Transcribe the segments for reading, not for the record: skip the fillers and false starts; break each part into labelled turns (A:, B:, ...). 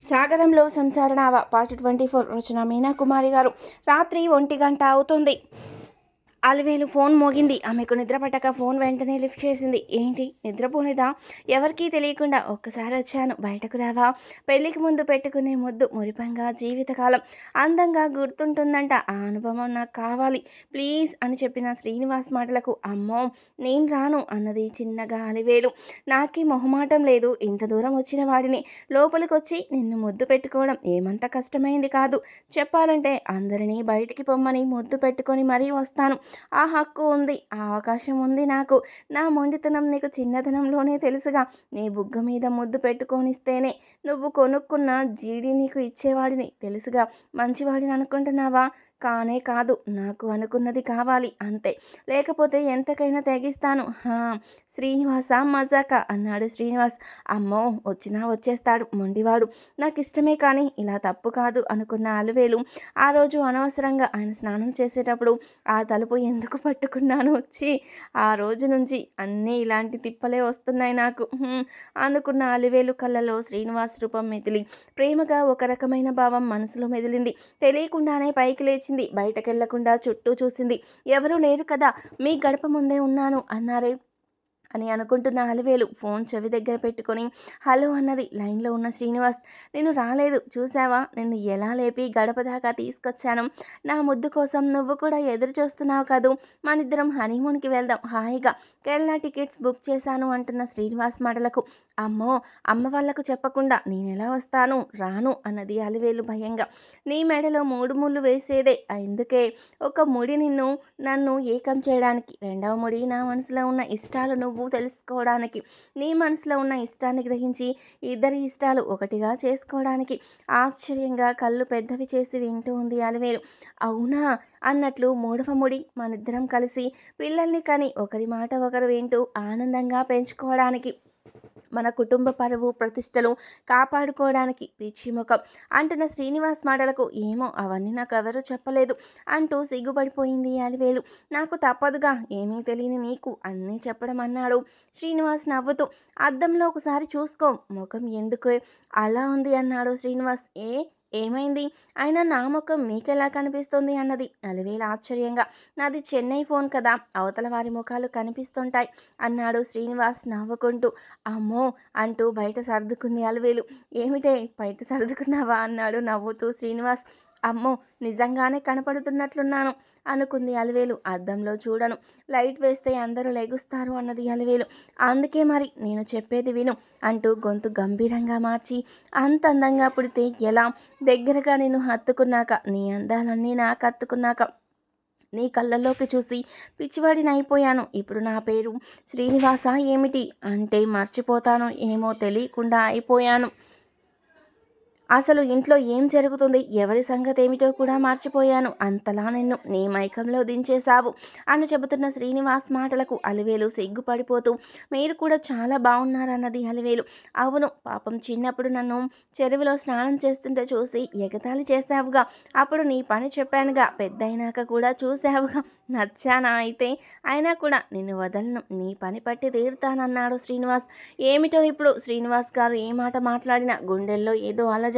A: సాగరంలో సంసారనావ పార్ట్ 24 రచన మీనా కుమారి గారు. రాత్రి 1 గంట అవుతుంది. అలివేలు ఫోన్ మోగింది. ఆమెకు నిద్ర పట్టక ఫోన్ వెంటనే లిఫ్ట్ చేసింది. ఏంటి నిద్రపోనిదా? ఎవరికీ తెలియకుండా ఒక్కసారి వచ్చాను, బయటకు రావా? పెళ్లికి ముందు పెట్టుకునే ముద్దు మురిపంగా జీవితకాలం అందంగా గుర్తుంటుందంట. ఆ అనుభవం నాకు కావాలి ప్లీజ్ అని చెప్పిన శ్రీనివాస్ మాటలకు అమ్మో నేను రాను అన్నది చిన్నగా అలివేలు. నాకే మొహమాటం లేదు. ఇంత దూరం వచ్చిన వాడిని లోపలికొచ్చి నిన్ను ముద్దు పెట్టుకోవడం ఏమంత కష్టమైంది కాదు. చెప్పాలంటే అందరినీ బయటికి పొమ్మని ముద్దు పెట్టుకొని మరీ వస్తాను. ఆ హక్కు ఉంది, ఆ అవకాశం ఉంది నాకు. నా మొండితనం నీకు చిన్నతనంలోనే తెలుసుగా. నీ బుగ్గ మీద ముద్దు పెట్టుకొనిస్తేనే నువ్వు కొనుక్కున్న జీడి నీకు ఇచ్చేవాడిని తెలుసుగా. మంచివాడిని అనుకుంటున్నావా? కానే కాదు, నాకు అనుకున్నది కావాలి అంతే. లేకపోతే ఎంతకైనా తెగిస్తాను. శ్రీనివాస మజాక అన్నాడు శ్రీనివాస్. అమ్మో వచ్చినా వచ్చేస్తాడు మొండివాడు. నాకు ఇష్టమే కానీ ఇలా తప్పు కాదు అనుకున్న అలివేలు ఆ రోజు అనవసరంగా ఆయన స్నానం చేసేటప్పుడు ఆ తలుపు ఎందుకు పట్టుకున్నాను వచ్చి. ఆ రోజు నుంచి అన్నీ ఇలాంటి తిప్పలే వస్తున్నాయి నాకు అనుకున్న అలివేలు కళ్ళలో శ్రీనివాస్ రూపం మెదిలి ప్రేమగా ఒక రకమైన భావం మనసులో మెదిలింది. తెలియకుండానే పైకి లేచింది. బయటకెళ్లకుండా చుట్టూ చూసింది. ఎవరూ లేరు కదా, మీ గడప ముందే ఉన్నాను అన్నారే అని అనుకుంటున్న అలివేలు ఫోన్ చెవి దగ్గర పెట్టుకొని హలో అన్నది. లైన్లో ఉన్న శ్రీనివాస్, నేను రాలేదు చూసావా, నిన్ను ఎలా లేపి గడప దాకా తీసుకొచ్చాను. నా ముద్దు కోసం నువ్వు కూడా ఎదురు చూస్తున్నావు కదూ. మనిద్దరం హనీమూన్కి వెళ్దాం హాయిగా. కేరళ టికెట్స్ బుక్ చేశాను అంటున్న శ్రీనివాస్ మాటలకు అమ్మో అమ్మ వాళ్ళకు చెప్పకుండా నేనెలా వస్తాను, రాను అన్నది అలివేలు భయంగా. నీ మెడలో 3 ముళ్ళు వేసేదే అందుకే. ఒక ముడి నన్ను ఏకం చేయడానికి, రెండవ ముడి నా మనసులో ఉన్న ఇష్టాలు నువ్వు తెలుసుకోవడానికి, నీ మనసులో ఉన్న ఇష్టాన్ని గ్రహించి ఇద్దరి ఇష్టాలు ఒకటిగా చేసుకోవడానికి. ఆశ్చర్యంగా కళ్ళు పెద్దవి చేసి వింటూ ఉంది అలివేలు. అవునా అన్నట్లు 3వ ముడి మనిద్దరం కలిసి పిల్లల్ని కని ఒకరి మాట ఒకరు వింటూ ఆనందంగా పెంచుకోవడానికి, మన కుటుంబ పరువు ప్రతిష్టలు కాపాడుకోవడానికి. పిచ్చి ముఖం అంటున్న శ్రీనివాస్ మాటలకు ఏమో అవన్నీ నాకు ఎవరూ చెప్పలేదు అంటూ సిగ్గుపడిపోయింది అలివేలు. నాకు తప్పదుగా, ఏమీ తెలియని నీకు అన్నీ చెప్పడం అన్నాడు శ్రీనివాస్ నవ్వుతూ. అద్దంలో ఒకసారి చూసుకో, ముఖం ఎందుకు అలా ఉంది అన్నాడు శ్రీనివాస్. ఏమైంది? అయినా నా ముఖం మీకెలా కనిపిస్తుంది అన్నది అలివేలు ఆశ్చర్యంగా. నాది చెన్నై ఫోన్ కదా, అవతల వారి ముఖాలు కనిపిస్తుంటాయి అన్నాడు శ్రీనివాస్ నవ్వుకుంటూ. అమ్మో అంటూ బయట సర్దుకుంది అలివేలు. ఏమిటే బయట సర్దుకున్నావా అన్నాడు నవ్వుతూ శ్రీనివాస్. అమ్మో నిజంగానే కనపడుతున్నట్లున్నాను అనుకుంది అలివేలు. అద్దంలో చూడను, లైట్ వేస్తే అందరూ లెగుస్తారు అన్నది అలివేలు. అందుకే మరి నేను చెప్పేది విను అంటూ గొంతు గంభీరంగా మార్చి, అంత అందంగా పుడితే ఎలా? దగ్గరగా నిన్ను హత్తుకున్నాక, నీ అందాలన్నీ నాకు హత్తుకున్నాక, నీ కళ్ళల్లోకి చూసి పిచ్చివాడిని అయిపోయాను. ఇప్పుడు నా పేరు శ్రీనివాస ఏమిటి అంటే మర్చిపోతాను ఏమో, తెలియకుండా అయిపోయాను. అసలు ఇంట్లో ఏం జరుగుతుంది, ఎవరి సంగతి ఏమిటో కూడా మర్చిపోయాను. అంతలా నిన్ను నీ మైకంలో దించేశావు అని చెబుతున్న శ్రీనివాస్ మాటలకు అలివేలు సిగ్గుపడిపోతూ మీరు కూడా చాలా బాగున్నారన్నది అలివేలు. అవును పాపం చిన్నప్పుడు నన్ను చెరువులో స్నానం చేస్తుంటే చూసి ఎగతాళి చేశావుగా, అప్పుడు నీ పని చెప్పానుగా, పెద్దయినాక కూడా చూశావుగా, నచ్చానా అయితే? అయినా కూడా నిన్ను వదలను, నీ పని పట్టి తీరుతానన్నాడు శ్రీనివాస్. ఏమిటో ఇప్పుడు శ్రీనివాస్ గారు ఏ మాట మాట్లాడినా గుండెల్లో ఏదో అలజడి,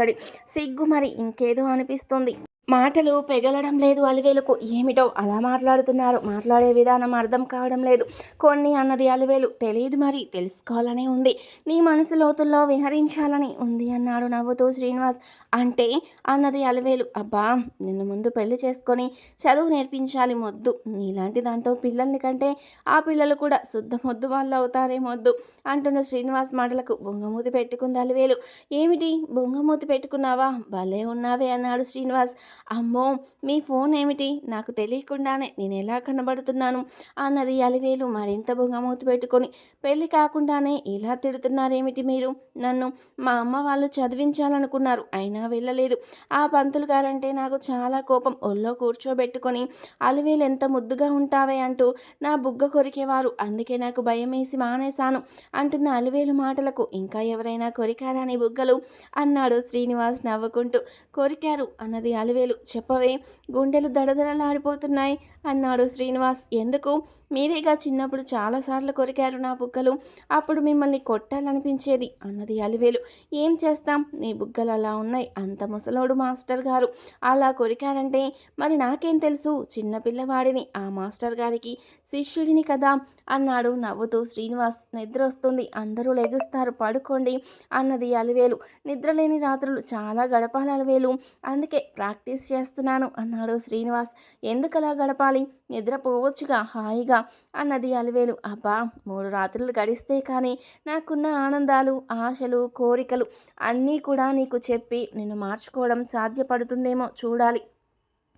A: సిగ్గు మరి ఇంకేదో అనిపిస్తుంది. మాటలు పెగలడం లేదు అలివేలుకు. ఏమిటో అలా మాట్లాడుతున్నారు, మాట్లాడే విధానం అర్థం కావడం లేదు కొన్ని అన్నది అలివేలు. తెలియదు మరి, తెలుసుకోవాలని ఉంది, నీ మనసు లోతుల్లో విహరించాలని ఉంది అన్నాడు నవ్వుతూ శ్రీనివాస్. అంటే అన్నది అలివేలు. అబ్బా నిన్ను ముందు పెళ్లి చేసుకొని చదువు నేర్పించాలి మొద్దు, నీలాంటి దాంతో పిల్లల్ని కంటే ఆ పిల్లలు కూడా శుద్ధ మొద్దు వాళ్ళు అవుతారే మొద్దు అంటున్న శ్రీనివాస్ మాటలకు బొంగమూతి పెట్టుకుంది అలివేలు. ఏమిటి బొంగమూతి పెట్టుకున్నావా, భలే ఉన్నావే అన్నాడు శ్రీనివాస్. అమ్మో మీ ఫోన్ ఏమిటి, నాకు తెలియకుండానే నేను ఎలా కనబడుతున్నాను అన్నది అలివేలు మరింత బొంగమూతి పెట్టుకొని. పెళ్ళి కాకుండానే ఇలా తిడుతున్నారేమిటి మీరు నన్ను? మా అమ్మ వాళ్ళు చదివించాలనుకున్నారు, అయినా వెళ్ళలేదు. ఆ పంతులు గారంటే నాకు చాలా కోపం. ఒళ్ళో కూర్చోబెట్టుకొని అలివేలు ఎంత ముద్దుగా ఉంటావే అంటూ నా బుగ్గ కొరికేవారు, అందుకే నాకు భయం వేసి మానేశాను అంటున్న అలివేలు మాటలకు ఇంకా ఎవరైనా కొరికారా నీ బుగ్గలు అన్నాడు శ్రీనివాస్ నవ్వుకుంటూ. కొరికారు అన్నది అలివేలు అలివేలు. చెప్పవే, గుండెలు దడదడలాడిపోతున్నాయి అన్నాడు శ్రీనివాస్. ఎందుకు? మీరేగా చిన్నప్పుడు చాలాసార్లు కొరికారు నా బుగ్గలు, అప్పుడు మిమ్మల్ని కొట్టాలనిపించేది అన్నది అలివేలు. ఏం చేస్తాం, నీ బుగ్గలు అలా ఉన్నాయి. అంత ముసలోడు మాస్టర్ గారు అలా కొరికారంటే మరి నాకేం తెలుసు, చిన్నపిల్లవాడిని, ఆ మాస్టర్ గారికి శిష్యుడిని కదా అన్నాడు నవ్వుతూ శ్రీనివాస్. నిద్ర వస్తుంది, అందరూ లెగుస్తారు, పడుకోండి అన్నది అలివేలు. నిద్రలేని రాత్రులు చాలా గడపాలి అలివేలు, అందుకే ప్రాక్టీస్ చేస్తున్నాను అన్నాడు శ్రీనివాస్. ఎందుకలా గడపాలి, నిద్రపోవచ్చుగా హాయిగా అన్నది అలివేలు. అబ్బా, 3 రాత్రులు గడిస్తే కానీ నాకున్న ఆనందాలు, ఆశలు, కోరికలు అన్నీ కూడా నీకు చెప్పి నిన్ను మార్చుకోవడం సాధ్యపడుతుందేమో చూడాలి.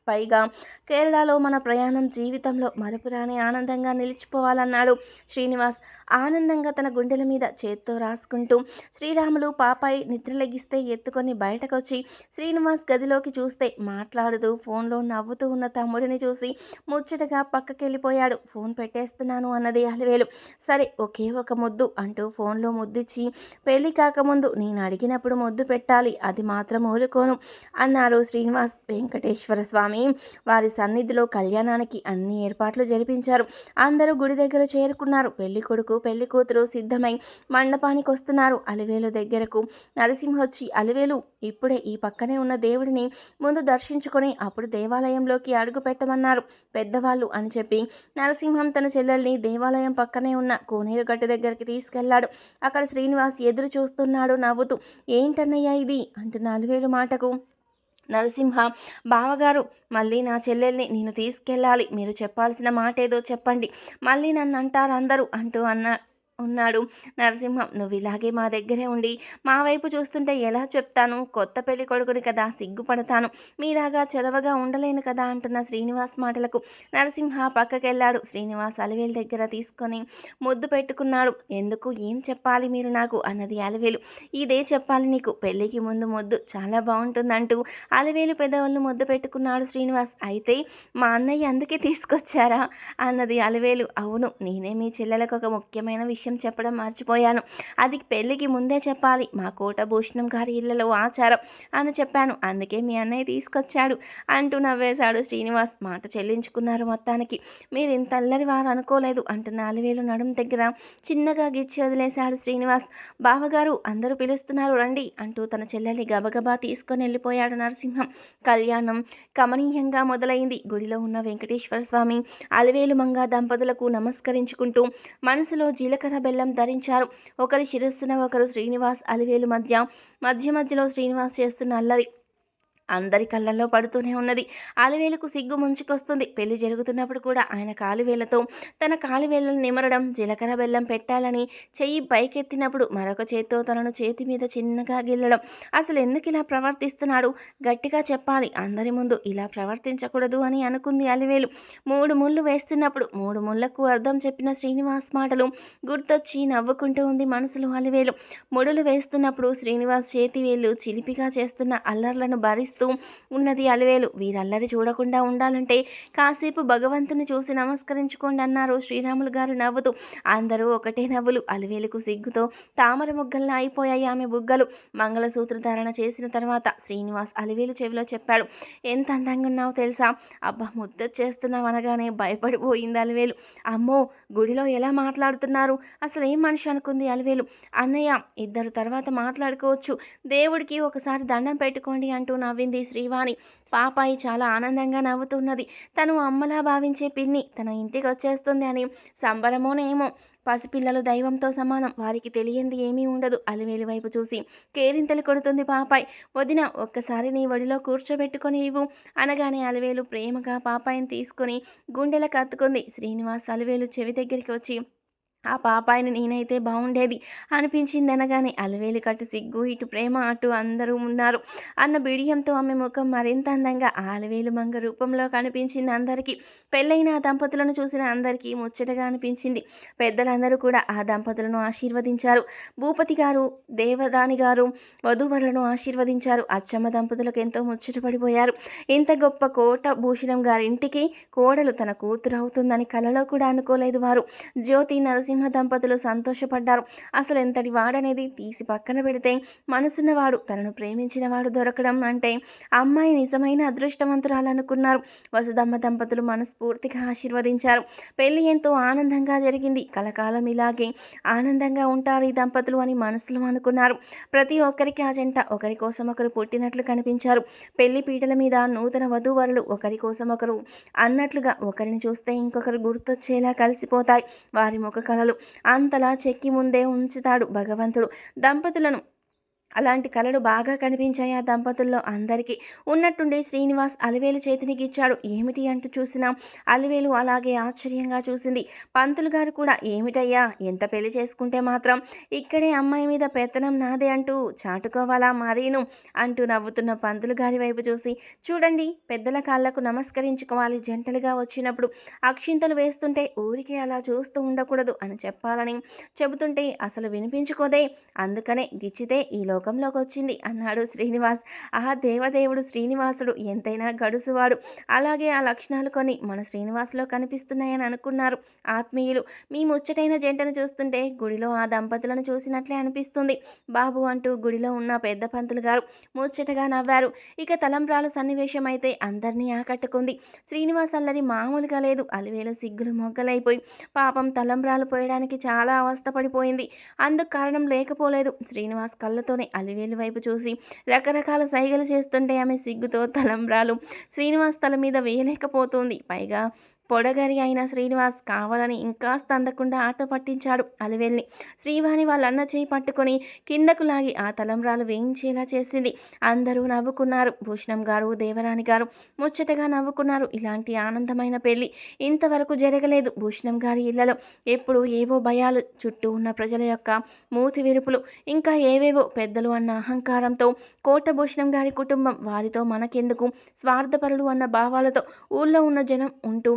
A: పైగా కేరళలో మన ప్రయాణం జీవితంలో మరపురాని ఆనందంగా నిలిచిపోవాలన్నాడు శ్రీనివాస్. ఆనందంగా తన గుండెల మీద చేత్తో రాసుకుంటూ శ్రీరాములు పాపాయి నిద్రలెగిస్తే ఎత్తుకొని బయటకొచ్చి శ్రీనివాస్ గదిలోకి చూస్తే మాట్లాడుతూ ఫోన్లో నవ్వుతూ ఉన్న తమ్ముడిని చూసి ముచ్చటగా పక్కకెళ్ళిపోయాడు. ఫోన్ పెట్టేస్తున్నాను అన్నది అలివేలు. సరే, ఒకే ఒక ముద్దు అంటూ ఫోన్లో ముద్దిచ్చి, పెళ్లి కాకముందు నేను అడిగినప్పుడు ముద్దు పెట్టాలి, అది మాత్రం ఊరుకోను అన్నారు శ్రీనివాస్. వెంకటేశ్వర స్వామి వారి సన్నిధిలో కళ్యాణానికి అన్ని ఏర్పాట్లు జరిపించారు. అందరూ గుడి దగ్గర చేరుకున్నారు. పెళ్లి కొడుకు పెళ్లి కూతురు సిద్ధమై మండపానికి వస్తున్నారు. అలివేలు దగ్గరకు నరసింహ వచ్చి, అలివేలు, ఇప్పుడే ఈ పక్కనే ఉన్న దేవుడిని ముందు దర్శించుకొని అప్పుడు దేవాలయంలోకి అడుగు పెట్టమన్నారు పెద్దవాళ్ళు అని చెప్పి నరసింహం తన చెల్లెల్ని దేవాలయం పక్కనే ఉన్న కోనేరు గట్టు దగ్గరికి తీసుకెళ్లాడు. అక్కడ శ్రీనివాస్ ఎదురు చూస్తున్నాడు నవ్వుతూ. ఏంటన్నయ్యా ఇది అంటున్న అలివేలు మాటకు నరసింహ, బావగారు, మళ్ళీ నా చెల్లెల్ని నేను తీసుకెళ్ళాలి, మీరు చెప్పాల్సిన మాట ఏదో చెప్పండి, మళ్ళీ నన్ను అంటారు అందరూ అంటూ ఉన్నాడు నరసింహం. నువ్వు ఇలాగే మా దగ్గరే ఉండి మా వైపు చూస్తుంటే ఎలా చెప్తాను, కొత్త పెళ్లి కొడుకుని కదా, సిగ్గుపడతాను, మీలాగా చొరవగా ఉండలేను కదా అంటున్న శ్రీనివాస్ మాటలకు నరసింహ పక్కకెళ్ళాడు. శ్రీనివాస్ అలివేలు దగ్గర తీసుకొని ముద్దు పెట్టుకున్నాడు. ఎందుకు, ఏం చెప్పాలి మీరు నాకు అన్నది అలివేలు. ఇదే చెప్పాలి నీకు, పెళ్ళికి ముందు ముద్దు చాలా బాగుంటుందంటూ అలివేలు పెదవులను ముద్దు పెట్టుకున్నాడు శ్రీనివాస్. అయితే మా అన్నయ్య అందుకే తీసుకొచ్చారా అన్నది అలివేలు. అవును, నేనే మీ చెల్లెలకు ఒక ముఖ్యమైన విషయం చెప్పడం మర్చిపోయాను, అది పెళ్ళికి ముందే చెప్పాలి, మా కోటభూషణం గారి ఇళ్లలో ఆచారం అని చెప్పాను, అందుకే మీ అన్నయ్య తీసుకొచ్చాడు అంటూ నవ్వేశాడు శ్రీనివాస్. మాట చెల్లించుకున్నారు మొత్తానికి. మీరు ఇంత అల్లరి వారు అనుకోలేదు అంటున్న అలివేలు నడుం దగ్గర చిన్నగా గిచ్చి వదిలేశాడు శ్రీనివాస్. బావగారు, అందరూ పిలుస్తున్నారు రండి అంటూ తన చెల్లెల్ని గబగబా తీసుకొని వెళ్ళిపోయాడు నరసింహం. కళ్యాణం కమనీయంగా మొదలైంది. గుడిలో ఉన్న వెంకటేశ్వర స్వామి అలివేలు మంగ దంపతులకు నమస్కరించుకుంటూ మనసులో జీలకర్ర బెల్లం ధరించారు. ఒకరి శిరస్సున ఒకరు శ్రీనివాస్ అలివేలు మధ్యలో శ్రీనివాస్ చేస్తున్న అల్లరి అందరి కళ్ళల్లో పడుతూనే ఉన్నది. అలివేలుకు సిగ్గు ముంచుకొస్తుంది. పెళ్లి జరుగుతున్నప్పుడు కూడా ఆయన కాలివేళ్లతో తన కాలివేళ్లను నిమరడం, జీలకర్ర బెల్లం పెట్టాలని చెయ్యి పైకెత్తినప్పుడు మరొక చేత్తో తనను చేతి మీద చిన్నగా గిల్లడం. అసలు ఎందుకు ఇలా ప్రవర్తిస్తున్నాడు, గట్టిగా చెప్పాలి, అందరి ముందు ఇలా ప్రవర్తించకూడదు అని అనుకుంది అలివేలు. 3 ముళ్ళు వేస్తున్నప్పుడు 3 ముళ్లకు అర్థం చెప్పిన శ్రీనివాస్ మాటలు గుర్తొచ్చి నవ్వుకుంటూ ఉంది మనసులో అలివేలు. ముడులు వేస్తున్నప్పుడు శ్రీనివాస్ చేతి వేళ్ళు చిలిపిగా చేస్తున్న అల్లర్లను భరిస్తూ ఉన్నది అలివేలు. వీరల్లరి చూడకుండా ఉండాలంటే కాసేపు భగవంతుని చూసి నమస్కరించుకోండి అన్నారు శ్రీరాములు గారు నవ్వుతూ. అందరూ ఒకటే నవ్వులు. అలివేలుకు సిగ్గుతో తామర మొగ్గల్లా అయిపోయాయి ఆమె బుగ్గలు. మంగళసూత్ర ధారణ చేసిన తర్వాత శ్రీనివాస్ అలివేలు చెవిలో చెప్పాడు, ఎంత అందంగా ఉన్నావు తెలుసా, అబ్బా ముద్దొచ్చేస్తున్నావు అనగానే భయపడిపోయింది అలివేలు. అమ్మో, గుడిలో ఎలా మాట్లాడుతున్నారు, అసలు ఏం మనిషి అనుకుంది అలివేలు. అన్నయ్య, ఇద్దరు తర్వాత మాట్లాడుకోవచ్చు, దేవుడికి ఒకసారి దండం పెట్టుకోండి అంటూ నవ్వింది శ్రీవాణి. పాపాయి చాలా ఆనందంగా నవ్వుతున్నది. తను అమ్మలా భావించే పిన్ని తన ఇంటికి వచ్చేస్తుంది అని సంబరమోనేమో. పసిపిల్లలు దైవంతో సమానం, వారికి తెలియంది ఏమీ ఉండదు. అలివేలు వైపు చూసి కేరింతలు కొడుతుంది పాపాయ్. వదిన, ఒక్కసారి నీ ఒడిలో కూర్చోబెట్టుకొని ఇవ్వు అనగానే అలివేలు ప్రేమగా పాపాయిని తీసుకొని గుండెలకు అత్తుకుంది. శ్రీనివాస్ అలివేలు చెవి దగ్గరికి వచ్చి, ఆ పాపాయిని నేనైతే బాగుండేది అనిపించింది అనగానే అలివేలు కట్టు సిగ్గు, ఇటు ప్రేమ, అటు అందరూ ఉన్నారు అన్న బిడియంతో ఆమె ముఖం మరింత అందంగా అలివేలు మంగ రూపంలో కనిపించింది అందరికీ. పెళ్ళైన ఆ దంపతులను చూసిన అందరికీ ముచ్చటగా అనిపించింది. పెద్దలందరూ కూడా ఆ దంపతులను ఆశీర్వదించారు. భూపతి గారు, దేవరాణి గారు వధూవరులను ఆశీర్వదించారు. అచ్చమ్మ దంపతులకు ఎంతో ముచ్చటపడిపోయారు. ఇంత గొప్ప కోట భూషణం గారింటికి కోడలు తన కూతురు అవుతుందని కలలో కూడా అనుకోలేదు వారు. జ్యోతి, నరసింహ నరసింహ దంపతులు సంతోషపడ్డారు. అసలు ఎంతటి వాడనేది తీసి పక్కన పెడితే మనసున్నవాడు, తనను ప్రేమించిన వాడు దొరకడం అంటే అమ్మాయి నిజమైన అదృష్టవంతురాలనుకున్నారు. వసుదమ్మ దంపతులు మనస్ఫూర్తిగా ఆశీర్వదించారు. పెళ్లి ఎంతో ఆనందంగా జరిగింది. కలకాలం ఇలాగే ఆనందంగా ఉంటారు ఈ దంపతులు అని మనసులో అనుకున్నారు. ప్రతి ఒక్కరికి ఆ జంట ఒకరి కోసం ఒకరు పుట్టినట్లు కనిపించారు. పెళ్లి పీటల మీద నూతన వధూవరులు ఒకరి కోసం ఒకరు అన్నట్లుగా ఒకరిని చూస్తే ఇంకొకరు గుర్తొచ్చేలా కలిసిపోతాయి వారి ముఖ కళలు. అంతలా చెక్కి ముందే ఉంచుతాడు భగవంతుడు దంపతులను. అలాంటి కళలు బాగా కనిపించాయి ఆ దంపతుల్లో అందరికీ. ఉన్నట్టుండి శ్రీనివాస్ అలివేలు చేతినికి ఇచ్చాడు. ఏమిటి అంటూ చూసిన అలివేలు అలాగే ఆశ్చర్యంగా చూసింది. పంతులు గారు కూడా ఏమిటయ్యా, ఎంత పెళ్లి చేసుకుంటే మాత్రం ఇక్కడే అమ్మాయి మీద పెత్తనం నాదే అంటూ చాటుకోవాలా మరీను అంటూ నవ్వుతున్న పంతులు గారి వైపు చూసి, చూడండి పెద్దల కాళ్లకు నమస్కరించుకోవాలి, జంటలుగా వచ్చినప్పుడు అక్షింతలు వేస్తుంటే ఊరికే అలా చూస్తూ ఉండకూడదు అని చెప్పాలని చెబుతుంటే అసలు వినిపించుకోదే, అందుకనే గిచ్చితే ఈ లోకంలోకి వచ్చింది అన్నాడు శ్రీనివాస్. ఆ దేవదేవుడు శ్రీనివాసుడు ఎంతైనా గడుసువాడు. అలాగే ఆ లక్షణాలు కొన్ని మన శ్రీనివాసులో కనిపిస్తున్నాయని అనుకున్నారు ఆత్మీయులు. మీ ముచ్చటైన జంటను చూస్తుంటే గుడిలో ఆ దంపతులను చూసినట్లే అనిపిస్తుంది బాబు అంటూ గుడిలో ఉన్న పెద్ద పంతులు గారు ముచ్చటగా నవ్వారు. ఇక తలంబ్రాల సన్నివేశం అయితే అందరినీ ఆకట్టుకుంది. శ్రీనివాస్ అల్లరి మామూలుగా లేదు. అలివేలు సిగ్గులు మొగ్గలైపోయి పాపం తలంబ్రాలు పోయడానికి చాలా అవస్థపడిపోయింది. అందుకు కారణం లేకపోలేదు. శ్రీనివాస్ కళ్ళతోనే అలివేలు వైపు చూసి రకరకాల సైగలు చేస్తుంటే ఆమె సిగ్గుతో తలంబ్రాలు శ్రీనివాస్ తల మీద వేయలేకపోతుంది. పైగా పొడగరి అయిన శ్రీనివాస్ కావాలని ఇంకాస్త అందకుండా ఆట పట్టించాడు అలివేల్ని. శ్రీవాణి వాళ్ళన్న చేయి పట్టుకొని కిందకు లాగి ఆ తలంబ్రాలు వేయించేలా చేసింది. అందరూ నవ్వుకున్నారు. భూషణం గారు, దేవరాణి గారు ముచ్చటగా నవ్వుకున్నారు. ఇలాంటి ఆనందమైన పెళ్లి ఇంతవరకు జరగలేదు భూషణం గారి ఇళ్లలో. ఎప్పుడు ఏవో భయాలు, చుట్టూ ఉన్న ప్రజల యొక్క మూతి విరుపులు, ఇంకా ఏవేవో పెద్దలు అన్న అహంకారంతో కోటభూషణం గారి కుటుంబం వారితో మనకెందుకు స్వార్థపరులు అన్న భావాలతో ఊళ్ళో ఉన్న జనం ఉంటూ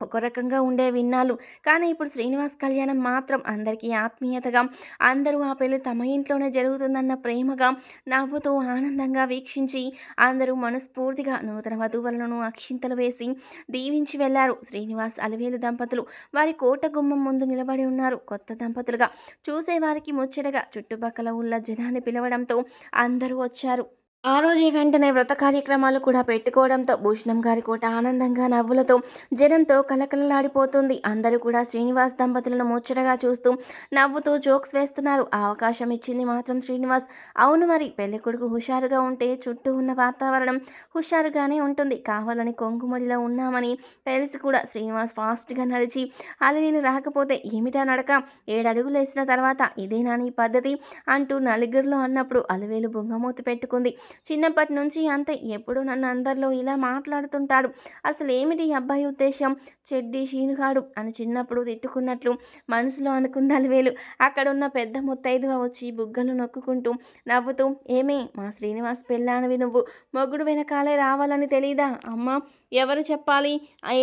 A: ఒక రకంగా ఉండే విన్నాళ్ళు. కానీ ఇప్పుడు శ్రీనివాస్ కళ్యాణం మాత్రం అందరికీ ఆత్మీయతగా, అందరూ ఆ పెళ్లి తమ ఇంట్లోనే జరుగుతుందన్న ప్రేమగా నవ్వుతూ ఆనందంగా వీక్షించి అందరూ మనస్ఫూర్తిగా నూతన వధూవరులను అక్షింతలు వేసి దీవించి వెళ్లారు. శ్రీనివాస్ అలివేలు దంపతులు వారి కోట గుమ్మం ముందు నిలబడి ఉన్నారు కొత్త దంపతులుగా. చూసేవారికి ముచ్చటగా చుట్టుపక్కల ఉన్న జనాన్ని పిలవడంతో అందరూ వచ్చారు. ఆ రోజే వెంటనే వ్రత కార్యక్రమాలు కూడా పెట్టుకోవడంతో భూషణం గారి కోట ఆనందంగా నవ్వులతో జనంతో కలకలలాడిపోతుంది. అందరూ కూడా శ్రీనివాస్ దంపతులను ముచ్చటగా చూస్తూ నవ్వుతూ జోక్స్ వేస్తున్నారు. ఆ అవకాశం ఇచ్చింది మాత్రం శ్రీనివాస్. అవును మరి, పెళ్ళికొడుకు హుషారుగా ఉంటే చుట్టూ ఉన్న వాతావరణం హుషారుగానే ఉంటుంది. కావాలని కొంగుమడిలో ఉన్నామని తెలిసి కూడా శ్రీనివాస్ ఫాస్ట్గా నడిచి అలివేలు రాకపోతే ఏమిటా నడక, 7 అడుగులు వేసిన తర్వాత ఇదేనా నీ పద్ధతి అంటూ నలుగురిలో అన్నప్పుడు అలివేలు బుంగమూతి పెట్టుకుంది. చిన్నప్పటి నుంచి అంతే, ఎప్పుడు నన్ను అందరిలో ఇలా మాట్లాడుతుంటాడు, అసలు ఏమిటి ఈ అబ్బాయి ఉద్దేశం, చెడ్డి శీనుగాడు అని చిన్నప్పుడు తిట్టుకున్నట్లు మనసులో అనుకుంది అలివేలు. అక్కడున్న పెద్ద ముత్తైదువ వచ్చి బుగ్గలు నొక్కుంటూ నవ్వుతూ, ఏమే మా శ్రీనివాస్ పెళ్ళానివి నువ్వు, మొగుడు వెనకాలే రావాలని తెలీదా అమ్మా, ఎవరు చెప్పాలి,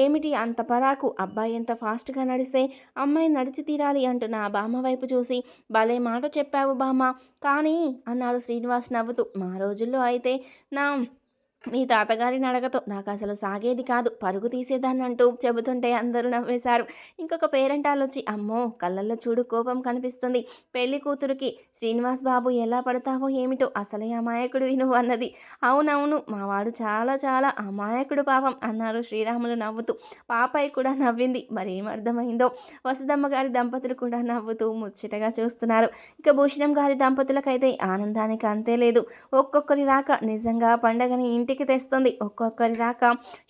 A: ఏమిటి అంత పరాకు, అబ్బాయి ఎంత ఫాస్ట్గా నడిస్తే అమ్మాయి నడిచి తీరాలి అంటూ నా బామ్మ వైపు చూసి భలే మాట చెప్పావు బామ్మ, కానీ అన్నాడు శ్రీనివాస్ నవ్వుతూ. మా రోజుల్లో అయితే నా మీ తాతగారి నడకతో నాకు అసలు సాగేది కాదు, పరుగు తీసేదాన్ని అంటూ చెబుతుంటే అందరూ నవ్వేశారు. ఇంకొక పేరెంటాలు వచ్చి, అమ్మో కళ్ళల్లో చూడు కోపం కనిపిస్తుంది, పెళ్లి కూతురికి శ్రీనివాస్ బాబు ఎలా పడతావో ఏమిటో, అసలే అమాయకుడు నువ్వు అన్నది. అవునవును మావాడు చాలా చాలా అమాయకుడు పాపం అన్నారు శ్రీరాములు నవ్వుతూ. పాపాయి కూడా నవ్వింది. మరేం అర్థమైందో వసుదమ్మ గారి దంపతులు కూడా నవ్వుతూ ముచ్చటగా చూస్తున్నారు. ఇక భూషణం గారి దంపతులకైతే ఆనందానికి అంతే లేదు. ఒక్కొక్కరి రాక నిజంగా పండగని ఇంటికి తెస్తుంది, ఒక్కొక్కరి రాక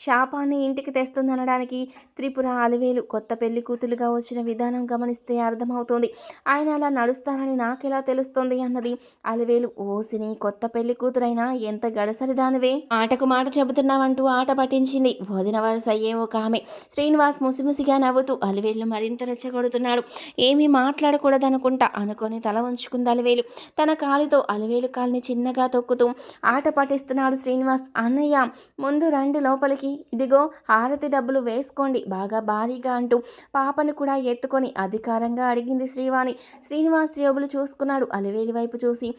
A: శాపాన్ని ఇంటికి తెస్తుంది అనడానికి త్రిపుర అలివేలు కొత్త పెళ్లి కూతురుగా వచ్చిన విధానం గమనిస్తే అర్థమవుతుంది. ఆయన అలా నడుస్తారని నాకెలా తెలుస్తుంది అన్నది అలివేలు. ఓసిని కొత్త పెళ్లి కూతురైనా ఎంత గడసరిదానివే, ఆటకు మాట చెబుతున్నావంటూ ఆట పట్టించింది వదిన వరుస అయ్యే ఒక ఆమె. శ్రీనివాస్ ముసిముసిగా నవ్వుతూ అలివేలు మరింత రెచ్చగొడుతున్నాడు. ఏమీ మాట్లాడకూడదనుకుంటా అనుకొని తల ఉంచుకుంది అలివేలు. తన కాలితో అలివేలు కాలిని చిన్నగా తొక్కుతూ ఆట పట్టిస్తున్నాడు శ్రీనివాస్. అన్నయ్య ముందు రండి లోపలికి, ఇదిగో హారతి డబ్బులు వేసుకోండి బాగా భారీగా అంటూ పాపను కూడా ఎత్తుకొని అధికారంగా అడిగింది శ్రీవాణి. శ్రీనివాస్ జేబులు చూసుకున్నాడు. అలివేలి వైపు చూసి,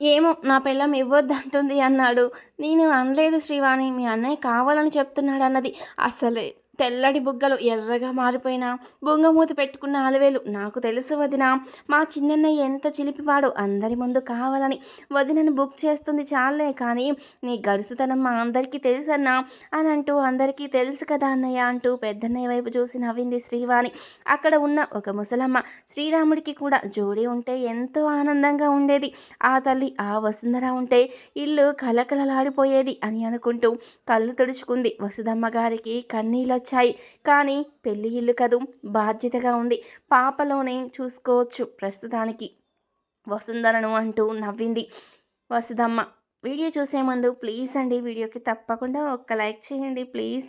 A: ఏమో నా పిల్లం ఇవ్వద్దంటుంది అన్నాడు. నేను అనలేదు శ్రీవాణి, మీ అన్నయ్య కావాలని చెప్తున్నాడు అన్నది. అసలే తెల్లటి బుగ్గలు ఎర్రగా మారిపోయిన బొంగమూతి పెట్టుకున్న అలవేలు, నాకు తెలుసు వదిన, మా చిన్నన్నయ్య ఎంత చిలిపివాడు, అందరి ముందు కావాలని వదినను బుక్ చేస్తుంది చాలే, కానీ నీ గడుసుతనం మా అందరికీ తెలుసన్నా అని అంటూ, అందరికీ తెలుసు కదా అన్నయ్య అంటూ పెద్దన్నయ్య వైపు చూసి నవ్వింది శ్రీవాణి. అక్కడ ఉన్న ఒక ముసలమ్మ, శ్రీరాముడికి కూడా జోడి ఉంటే ఎంతో ఆనందంగా ఉండేది, ఆ తల్లి ఆ వసుంధర ఉంటే ఇల్లు కలకలలాడిపోయేది అని అనుకుంటూ కళ్ళు తుడుచుకుంది. వసుదమ్మ గారికి కన్నీళ్ళొచ్చాయి. కానీ పెళ్లి ఇల్లు కదూ, బాధ్యతగా ఉంది, పాపలోనే చూసుకోవచ్చు ప్రస్తుతానికి వసుంధరను అంటూ నవ్వింది వసుదమ్మ. వీడియో చూసే ముందు ప్లీజ్ అండి, వీడియోకి తప్పకుండా ఒక్క లైక్ చేయండి ప్లీజ్.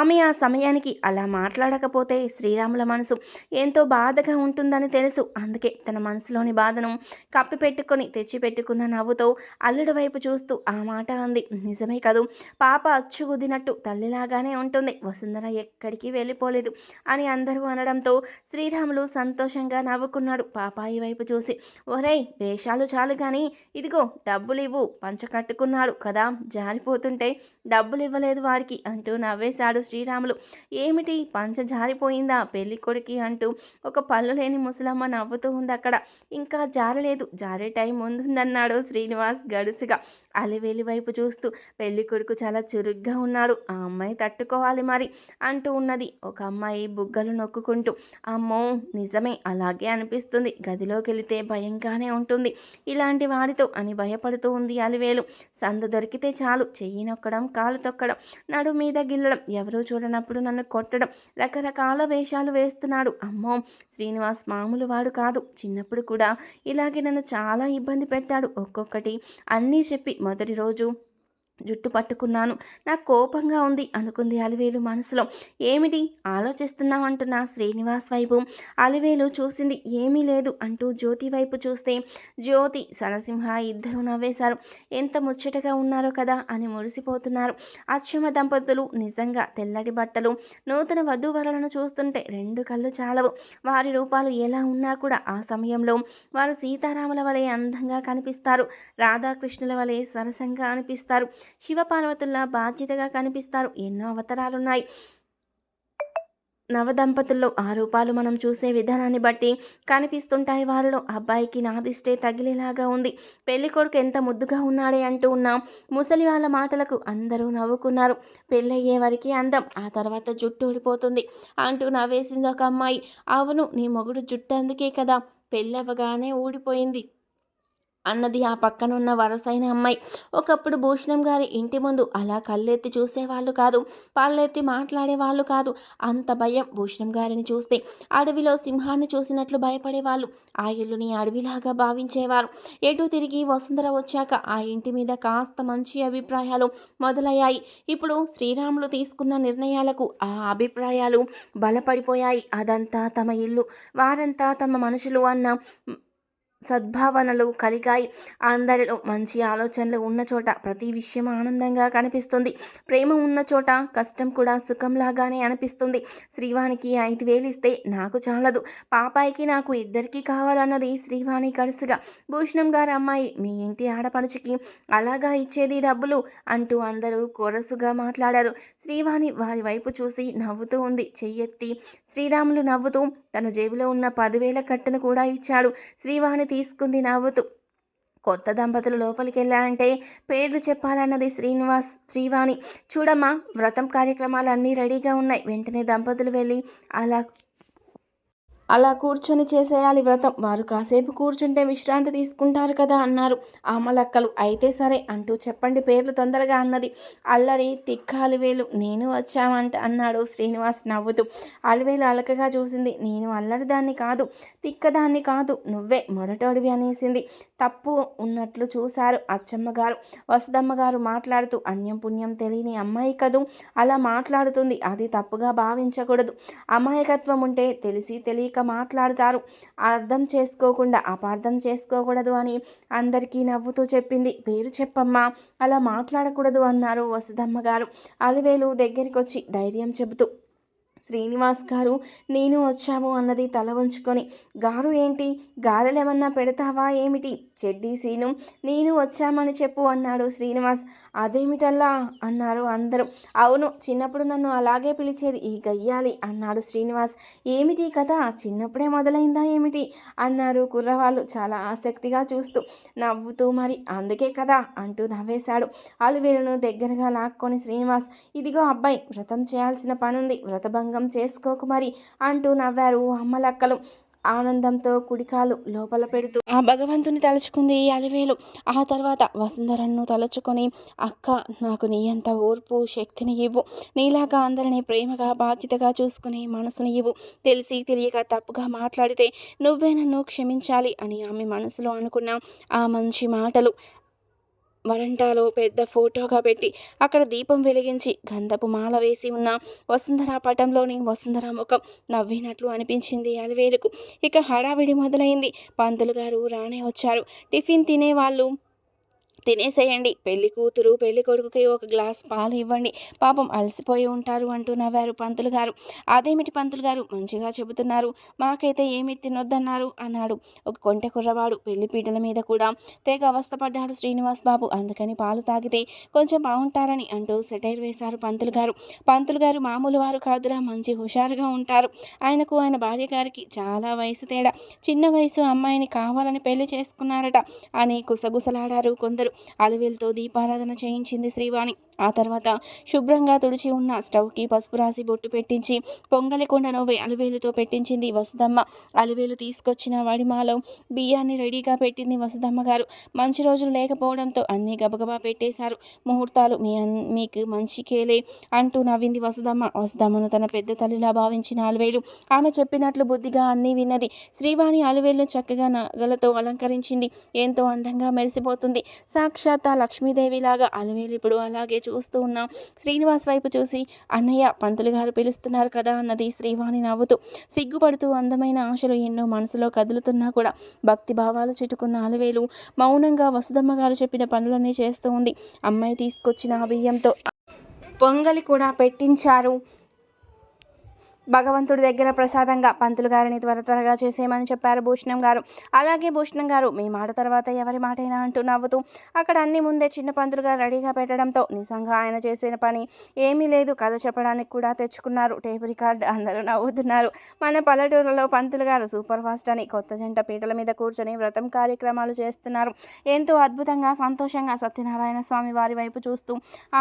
A: ఆమె ఆ సమయానికి అలా మాట్లాడకపోతే శ్రీరాముల మనసు ఎంతో బాధగా ఉంటుందని తెలుసు. అందుకే తన మనసులోని బాధను కప్పిపెట్టుకొని తెచ్చిపెట్టుకున్న నవ్వుతో అల్లుడి వైపు చూస్తూ ఆ మాట అంది. నిజమే కదూ, పాప అచ్చుగుద్దినట్టు తల్లిలాగానే ఉంటుంది, వసుంధర ఎక్కడికి వెళ్ళిపోలేదు అని అందరూ అనడంతో శ్రీరాములు సంతోషంగా నవ్వుకున్నాడు పాపాయి వైపు చూసి. ఒరేయ్, వేషాలు చాలు కానీ ఇదిగో డబ్బులు ఇవ్వు, పంచ కట్టుకున్నాడు కదా, జారిపోతుంటే డబ్బులు ఇవ్వలేదు వాడికి అంటూ నవ్వేశాడు శ్రీరాములు. ఏమిటి పంచ జారిపోయిందా పెళ్లి కొడుకి అంటూ ఒక పళ్ళు లేని ముసలమ్మ నవ్వుతూ ఉంది అక్కడ. ఇంకా జారలేదు, జారే టైం ముందుందన్నాడు శ్రీనివాస్ గడుసుగా అలివేలి వైపు చూస్తూ. పెళ్లి కొడుకు చాలా చురుగ్గా ఉన్నాడు, ఆ అమ్మాయి తట్టుకోవాలి మరి అంటూ ఉన్నది ఒక అమ్మాయి బుగ్గలు నొక్కుంటూ. అమ్మో నిజమే, అలాగే అనిపిస్తుంది, గదిలోకి వెళితే భయంగానే ఉంటుంది ఇలాంటి వాడితో అని భయపడుతూ ఉంది అలివేలు. సందు దొరికితే చాలు చెయ్యి నొక్కడం, కాలు తొక్కడం, నడు మీద గిల్లడం, ఎవరూ చూడనప్పుడు నన్ను కొట్టడం, రకరకాల వేషాలు వేస్తున్నాడు. అమ్మో, శ్రీనివాస్ మామూలు వాడు కాదు, చిన్నప్పుడు కూడా ఇలాగే నన్ను చాలా ఇబ్బంది పెట్టాడు. ఒక్కొక్కటి అన్నీ చెప్పి మొదటి రోజు జుట్టు పట్టుకున్నాను, నాకు కోపంగా ఉంది అనుకుంది అలివేలు మనసులో. ఏమిటి ఆలోచిస్తున్నావు అంటున్న శ్రీనివాస్ వైపు అలివేలు చూసింది. ఏమీ లేదు అంటూ జ్యోతి వైపు చూస్తే జ్యోతి సరసింహ ఇద్దరు నవ్వేశారు. ఎంత ముచ్చటగా ఉన్నారో కదా అని మురిసిపోతున్నారు అచ్చమ్మ దంపతులు. నిజంగా తెల్లటి బట్టలు నూతన వధూవరులను చూస్తుంటే రెండు కళ్ళు చాలవు. వారి రూపాలు ఎలా ఉన్నా కూడా ఆ సమయంలో వారు సీతారాముల వలె అందంగా కనిపిస్తారు, రాధాకృష్ణుల వలె సరసంగా అనిపిస్తారు, శివపార్వతుల్లా బాధ్యతగా కనిపిస్తారు. ఎన్నో అవతారాలున్నాయి నవదంపతుల్లో, ఆ రూపాలు మనం చూసే విధానాన్ని బట్టి కనిపిస్తుంటాయి వారిలో. అబ్బాయికి నాదిష్టే తగిలేలాగా ఉంది, పెళ్లి కొడుకు ఎంత ముద్దుగా ఉన్నాడే అంటూ ఉన్న ముసలి వాళ్ళ మాటలకు అందరూ నవ్వుకున్నారు. పెళ్ళయ్యే వరకు అందం, ఆ తర్వాత జుట్టు ఊడిపోతుంది అంటూ నవ్వేసింది ఒక అమ్మాయి. అవును, నీ మొగుడు జుట్టు అందుకే కదా పెళ్ళవగానే ఊడిపోయింది అన్నది ఆ పక్కనున్న వరసైన అమ్మాయి. ఒకప్పుడు భూషణం గారి ఇంటి ముందు అలా కళ్ళెత్తి చూసేవాళ్ళు కాదు, పళ్ళెత్తి మాట్లాడేవాళ్ళు కాదు. అంత భయం భూషణం గారిని చూస్తే. అడవిలో సింహాన్ని చూసినట్లు భయపడేవాళ్ళు, ఆ ఇల్లుని అడవిలాగా భావించేవారు. ఎటు తిరిగి వసుంధర వచ్చాక ఆ ఇంటి మీద కాస్త మంచి అభిప్రాయాలు మొదలయ్యాయి. ఇప్పుడు శ్రీరాములు తీసుకున్న నిర్ణయాలకు ఆ అభిప్రాయాలు బలపడిపోయాయి. అదంతా తమ ఇల్లు, వారంతా తమ మనుషులు అన్న సద్భావనలు కలిగాయి. అందరిలో మంచి ఆలోచనలు ఉన్న చోట ప్రతి విషయం ఆనందంగా కనిపిస్తుంది. ప్రేమ ఉన్న చోట కష్టం కూడా సుఖంలాగానే అనిపిస్తుంది. శ్రీవాణికి 5,000 ఇస్తే నాకు చాలదు, పాపాయికి నాకు ఇద్దరికీ కావాలన్నది శ్రీవాణి గడుసుగా. భూషణం గారి అమ్మాయి, మీ ఇంటి ఆడపడుచుకి అలాగా ఇచ్చేది డబ్బులు అంటూ అందరూ కొరసుగా మాట్లాడారు. శ్రీవాణి వారి వైపు చూసి నవ్వుతూ ఉంది చెయ్యెత్తి. శ్రీరాములు నవ్వుతూ తన జేబులో ఉన్న 10,000 కట్టను కూడా ఇచ్చాడు. శ్రీవాణి తీసుకుంది నవ్వుతూ. కొత్త దంపతులు లోపలికి వెళ్ళారంటే పేర్లు చెప్పాలన్నది శ్రీవాణి. చూడమ్మా, వ్రతం కార్యక్రమాలు అన్నీ రెడీగా ఉన్నాయి, వెంటనే దంపతులు వెళ్ళి అలా కూర్చొని చేసేయాలి వ్రతం, వారు కాసేపు కూర్చుంటే విశ్రాంతి తీసుకుంటారు కదా అన్నారు అమలక్కలు. అయితే సరే అంటూ చెప్పండి పేర్లు తొందరగా అన్నది అల్లరి. తిక్క అలివేలు, నేను వచ్చామంట అన్నాడు శ్రీనివాస్ నవ్వుతూ. అలివేలు అలకగా చూసింది. నేను అల్లరిదాన్ని కాదు, తిక్కదాన్ని కాదు, నువ్వే మొరటోడివి అనేసింది. తప్పు ఉన్నట్లు చూశారు అచ్చమ్మగారు. వసుదమ్మగారు మాట్లాడుతూ, అన్యం పుణ్యం తెలియని అమ్మాయి కదూ అలా మాట్లాడుతుంది, అది తప్పుగా భావించకూడదు, అమాయకత్వం ఉంటే తెలిసి తెలియక మాట్లాడతారు, అర్థం చేసుకోకుండా అపార్థం చేసుకోకూడదు అని అందరికీ నవ్వుతూ చెప్పింది. పేరు చెప్పమ్మా, అలా మాట్లాడకూడదు అన్నారు వసుదమ్మ గారు. అలివేలు దగ్గరికి వచ్చి ధైర్యం చెబుతూ, శ్రీనివాస్ గారు నేను వచ్చాము అన్నది తల ఉంచుకొని, గారు ఏంటి గారెలేమన్నా పెడతావా ఏమిటి, చెడ్డీ సీను నేను వచ్చామని చెప్పు అన్నాడు శ్రీనివాస్. అదేమిటల్లా అన్నారు అందరూ. అవును, చిన్నప్పుడు నన్ను అలాగే పిలిచేది ఈ గయ్యాలి అన్నాడు శ్రీనివాస్. ఏమిటి కథ, చిన్నప్పుడే మొదలైందా ఏమిటి అన్నారు కుర్రవాళ్ళు చాలా ఆసక్తిగా చూస్తూ. నవ్వుతూ మరి అందుకే కదా అంటూ నవ్వేశాడు. అలివేలును దగ్గరగా లాక్కొని శ్రీనివాస్, ఇదిగో అబ్బాయి, వ్రతం చేయాల్సిన పనుంది, వ్రతభంగం చేసుకోకు మరి అంటూ నవ్వారు అమ్మలక్కలు. ఆనందంతో కుడికాలు లోపల పెడుతూ ఆ భగవంతుని తలుచుకుంది అలివేలు. ఆ తర్వాత వసుంధరను తలుచుకొని, అక్క నాకు నీ అంత ఓర్పు శక్తిని ఇవ్వు, నీలాగా అందరినీ ప్రేమగా బాధ్యతగా చూసుకుని మనసుని ఇవ్వు, తెలిసి తెలియక తప్పుగా మాట్లాడితే నువ్వే నన్ను క్షమించాలి అని ఆమె మనసులో అనుకున్న ఆ మంచి మాటలు వరండాలో పెద్ద ఫోటోగా పెట్టి అక్కడ దీపం వెలిగించి గంధపు మాల వేసి ఉన్న వసుంధర పటంలోని వసుంధర ముఖం నవ్వినట్లు అనిపించింది అలివేలుకు. ఇక హడావిడి మొదలైంది. పంతులు గారు రానే వచ్చారు. టిఫిన్ తినేవాళ్ళు తినేసేయండి, పెళ్లి కూతురు పెళ్లి కొడుకుకి ఒక గ్లాస్ పాలు ఇవ్వండి, పాపం అలసిపోయి ఉంటారు అంటూ నవ్వారు పంతులు గారు. అదేమిటి పంతులు గారు మంచిగా చెబుతున్నారు, మాకైతే ఏమి తినొద్దన్నారు అన్నాడు ఒక కొంటె కుర్రవాడు. పెళ్లి పీటల మీద కూడా తెగ అవస్థపడ్డాడు శ్రీనివాస్ బాబు, అందుకని పాలు తాగితే కొంచెం బాగుంటారని అంటూ సెటైర్ వేశారు పంతులు గారు. పంతులు గారు మామూలు వారు కాదురా, మంచి హుషారుగా ఉంటారు. ఆయనకు ఆయన భార్య గారికి చాలా వయసు తేడా, చిన్న వయసు అమ్మాయిని కావాలని పెళ్లి చేసుకున్నారట అని గుసగుసలాడారు కొందరు. అలివేలుతో దీపారాధన చేయించింది శ్రీవాణి. ఆ తర్వాత శుభ్రంగా తుడిచి ఉన్న స్టవ్కి పసుపు రాసి బొట్టు పెట్టించి పొంగలి కొండను అలివేలుతో పెట్టించింది వసుదమ్మ. అలివేలు తీసుకొచ్చిన వడిమాలో బియ్యాన్ని రెడీగా పెట్టింది వసుదమ్మ గారు. మంచి రోజులు లేకపోవడంతో అన్నీ గబగబా పెట్టేశారు. ముహూర్తాలు మీకు మంచికేలే అంటూ నవ్వింది వసుదమ్మ. వసుదమ్మను తన పెద్ద తల్లిలా భావించిన అలివేలు ఆమె చెప్పినట్లు బుద్ధిగా అన్నీ విన్నది. శ్రీవాణి అలివేలును చక్కగా నగలతో అలంకరించింది. ఎంతో అందంగా మెరిసిపోతుంది. సాక్షాత్ లక్ష్మీదేవిలాగా అలివేలు ఇప్పుడు అలాగే చూస్తూ ఉన్న శ్రీనివాస్ వైపు చూసి, అన్నయ్య పంతులు గారు పిలుస్తున్నారు కదా అన్నది శ్రీవాణి నవ్వుతూ. సిగ్గుపడుతూ అందమైన ఆశలు ఎన్నో మనసులో కదులుతున్నా కూడా భక్తి భావాలు చుట్టుకున్న అలివేలు మౌనంగా వసుదమ్మ గారు చెప్పిన పనులన్నీ చేస్తూ ఉంది. అమ్మాయి తీసుకొచ్చిన బియ్యంతో పొంగలి కూడా పెట్టించారు భగవంతుడి దగ్గర ప్రసాదంగా. పంతులు గారిని త్వరగా చేసేయమని చెప్పారు భూషణం గారు. అలాగే భూషణం గారు, మీ మాట తర్వాత ఎవరి మాటైనా అంటూ నవ్వుతూ అక్కడ అన్ని ముందే చిన్న పంతులు గారు రెడీగా పెట్టడంతో నిజంగా ఆయన చేసిన పని ఏమీ లేదు, కథ చెప్పడానికి కూడా తెచ్చుకున్నారు టేప్ రికార్డ్. అందరూ నవ్వుతున్నారు. మన పల్లెటూరులో పంతులు గారు సూపర్ ఫాస్ట్ అని కొత్త జంట పీటల మీద కూర్చొని వ్రతం కార్యక్రమాలు చేస్తున్నారు. ఎంతో అద్భుతంగా సంతోషంగా సత్యనారాయణ స్వామి వారి వైపు చూస్తూ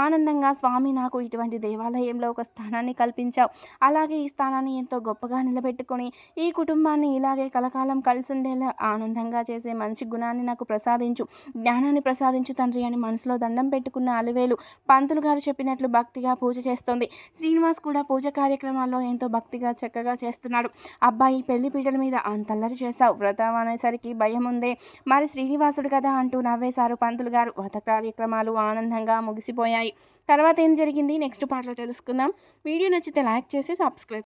A: ఆనందంగా, స్వామి నాకు ఇటువంటి దేవాలయంలో ఒక స్థానాన్ని కల్పించావు, అలాగే ఈ స్థానాన్ని ఎంతో గొప్పగా నిలబెట్టుకొని ఈ కుటుంబాన్ని ఇలాగే కలకాలం కలిసి ఉండేలా ఆనందంగా చేసే మంచి గుణాన్ని నాకు ప్రసాదించు, జ్ఞానాన్ని ప్రసాదించు తండ్రి అని మనసులో దండం పెట్టుకున్న అలివేలు పంతులు గారు చెప్పినట్లు భక్తిగా పూజ చేస్తోంది. శ్రీనివాస్ కూడా పూజ కార్యక్రమాల్లో ఎంతో భక్తిగా చక్కగా చేస్తున్నాడు. అబ్బాయి పెళ్లి పీటల మీద అంతల్లరి చేశావు, వ్రతం అనేసరికి భయం ఉందే, మరి శ్రీనివాసుడు కదా అంటూ నవ్వేశారు పంతులు గారు. వ్రత కార్యక్రమాలు ఆనందంగా ముగిసిపోయాయి. తర్వాత ఏం జరిగింది నెక్స్ట్ పార్ట్లో తెలుసుకుందాం. వీడియో నచ్చితే లైక్ చేసి సబ్స్క్రైబ్